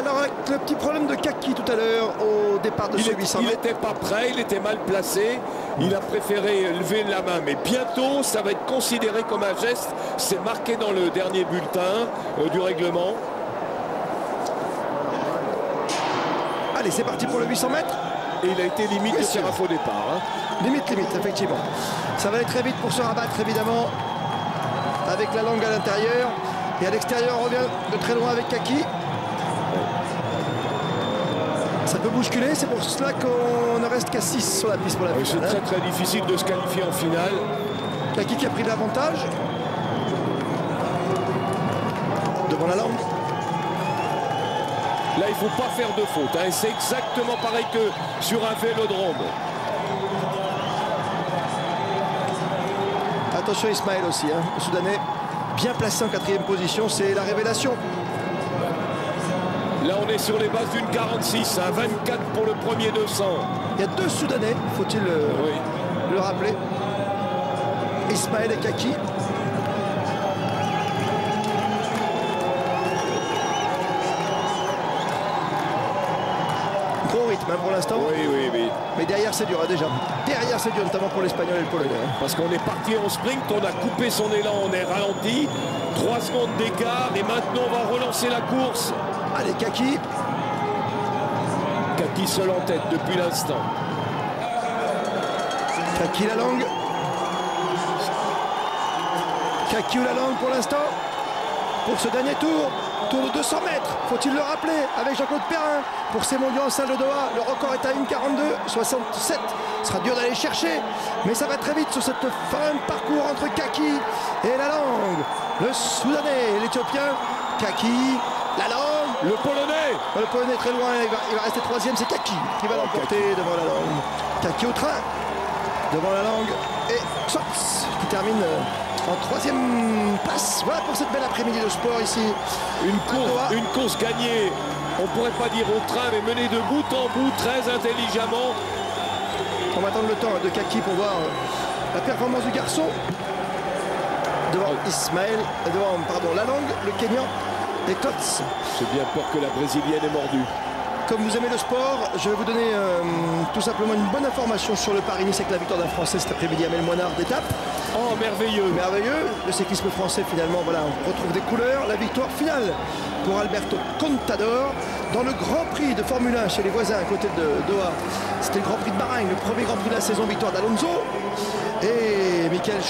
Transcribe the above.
alors avec le petit problème de Kaki tout à l'heure au départ de ce 800 Il mètres. n'était pas prêt, il était mal placé. Il a préféré lever la main. Mais bientôt, ça va être considéré comme un geste. C'est marqué dans le dernier bulletin du règlement. Allez, c'est parti pour le 800 mètres. Et il a été limite de faire un faux départ. Hein. Limite, effectivement. Ça va aller très vite pour se rabattre, évidemment, avec la langue à l'intérieur. Et à l'extérieur, on revient de très loin avec Kaki. Ça peut bousculer, c'est pour cela qu'on ne reste qu'à 6 sur la piste pour la finale. C'est très difficile de se qualifier en finale. Kaki qui a pris l'avantage. Devant la langue. Là, il ne faut pas faire de faute. Hein. C'est exactement pareil que sur un vélodrome. Attention Ismaël aussi, hein, le Soudanais, bien placé en 4e position, c'est la révélation. Là, on est sur les bases d'une 46, hein, 24 pour le premier 200. Il y a 2 Soudanais, faut-il le rappeler. Ismaël et Kaki. Gros rythme hein, pour l'instant. Oui. Mais derrière c'est dur hein, déjà. Derrière c'est dur, notamment pour l'Espagnol et le Polonais. Hein. Parce qu'on est parti en sprint, on a coupé son élan, on est ralenti. 3 secondes d'écart et maintenant on va relancer la course. Allez, Kaki. Kaki seul en tête depuis l'instant. Kaki la langue. Kaki ou la langue pour l'instant. Pour ce dernier tour. Tour de 200 mètres, faut-il le rappeler, avec Jean-Claude Perrin. Pour ces mondiaux en salle de Doha, le record est à 1,42,67. Ce sera dur d'aller chercher, mais ça va très vite sur cette fin de parcours entre Kaki et la langue. Le Soudanais, l'Éthiopien, Kaki, la langue. Le Polonais très loin, il va rester 3e, c'est Kaki qui va l'emporter devant la langue. Kaki au train, devant la langue, et Sots qui termine en 3e place. Voilà pour cette belle après-midi de sport ici. Une course gagnée, on pourrait pas dire au train, mais menée de bout en bout, très intelligemment. On va attendre le temps de Kaki pour voir la performance du garçon. Devant Ismaël, devant la langue, le Kenyan et Klotz. J'ai bien peur que la Brésilienne ait mordu. Comme vous aimez le sport, je vais vous donner tout simplement une bonne information sur le Paris-Nice avec la victoire d'un Français cet après-midi, Amel Moinard d'étape. Oh, merveilleux. Merveilleux. Le cyclisme français, finalement, voilà, on retrouve des couleurs. La victoire finale pour Alberto Contador dans le Grand Prix de Formule 1 chez les voisins à côté de Doha. C'était le Grand Prix de Bahreïn, le premier Grand Prix de la saison, victoire d'Alonso. Et Michael